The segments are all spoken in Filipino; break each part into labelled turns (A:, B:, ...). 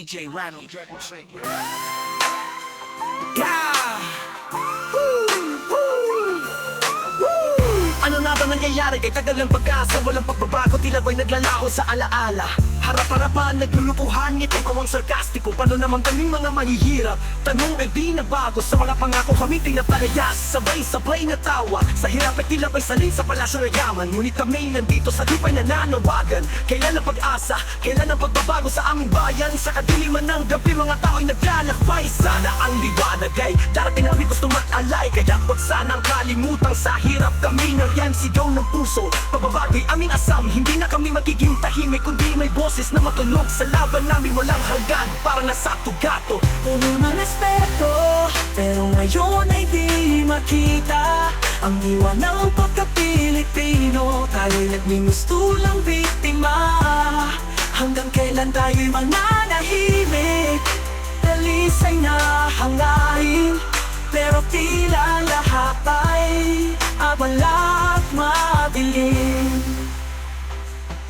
A: DJ Ronald Yeah! Ano na ba nangyayari kay tagal ng pag-asa? Walang pagbabago, tila ba'y naglalaho sa alaala. Harap-harapan, naglulukuhan, ngiti ko ang sarkastiko. Paano naman kaming mga mahihirap? Tanong ay di na bago, sa mga pangako kami tinaparehas. Sabay-sabay na tawa, sa hirap ay tila ba'y salin sa palasyo ng yaman. Ngunit kami nandito sa lupa'y nananawagan. Kailan ang pag-asa? Kailan ang pagbabago sa aming bayan? Sa kadiliman ng gabi, mga tao'y naglalakbay. Sana ang liwanag ay darating namin gusto mag-alay. Kaya huwag sanang kalimutang sa hirap kami ng yan sigaw ng puso. Pagbabago'y aming asam, hindi na kami magiging tahimik, kundi may boses na matunog sa laban namin walang hanggan. Para nasa tugato,
B: puno ng respeto, pero ngayon ay di makita ang iwan ng pagka-Pilipino. Tayo'y nagmimustulang biktima. Hanggang kailan tayo'y mananahimik? Dalisay na hangarin, pero tila lahat ay abala at madilim.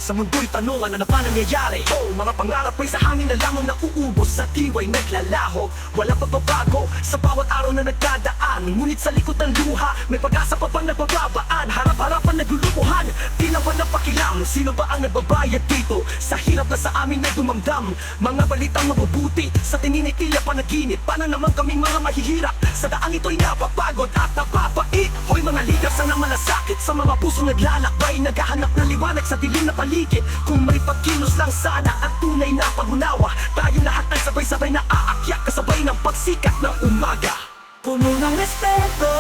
A: sa mundo'y tanong, ano na ba nangyayari? Oh, mga pangarap ay sa hangin na lamang nauubos, sa tiwa'y naglalaho. Walang pagbabago sa bawat araw na nagdadaan. Ngunit sa likod ng luha, may pag-asa pa bang nagbababaan? Harap-harapan naglulukuhan, tila ba napakilam? Sino ba ang nagbabayad dito? Sa hirap na sa amin na dumamdam. Mga balitang mabubuti, sa tingin ay tila panaginip. Paano naman kaming mga mahihirap? Sa daan ito'y napapagod at napapait. Hoy mga leaders, sana malasakit sa mga puso naglalakbay, naghahanap ng liwanag sa dilim na paligid. Kung may pagkilos lang sana at tunay na pag-unawa, tayong lahat ay sabay-sabay na aakyat kasabay ng pagsikat ng umaga.
B: Puno ng respeto,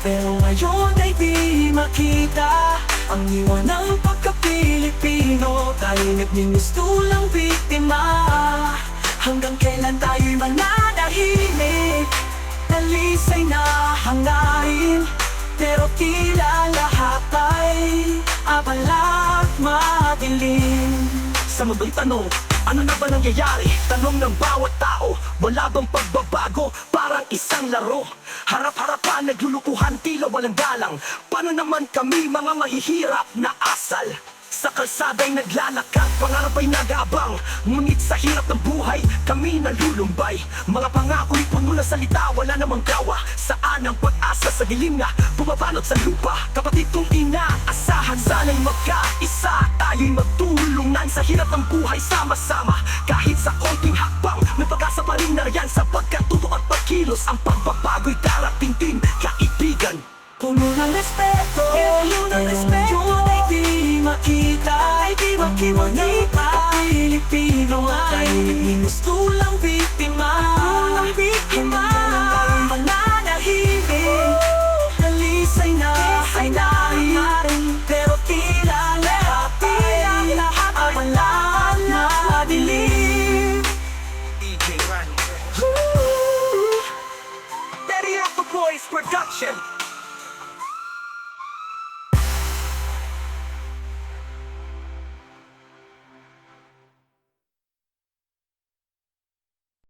B: pero ngayon ay di makita ang iwan ng pagka-Pilipino. Tayo'y nagmimustulang biktima. Hanggang kailan tayo'y mananahimik? Dalisay na hangarin, pero tila lahat ay abala at madilim.
A: Sa mundong tanong, ano na ba nangyayari? Tanong ng bawat tao, wala bang pagbabago? Parang isang laro, harap-harapan, naglulukuhan, tila walang galang. Paano naman kami mga mahihirap na asal? Sa kalsada'y naglalakad, pangarap ay nag-aabang. Ngunit sa hirap ng buhay, kami nalulumbay. Mga pangako'y puno ng salita, wala namang gawa. Saan ang pag-asa sa dilim na bumabalot sa lupa? Kapatid kong inaasahan, sana'y magkaisa. Tayo'y magtulungan sa hirap ng buhay sama-sama. Kahit sa konting hakbang, may pag-asa pa rin na yan. Sapagkat totoo at pagkilos, ang pagbabago'y darating din, kaibigan.
B: Puno ng respeto, pero ngayon ay di makita. Ang iwan ng Pilipino ay nagmimustulang biktima.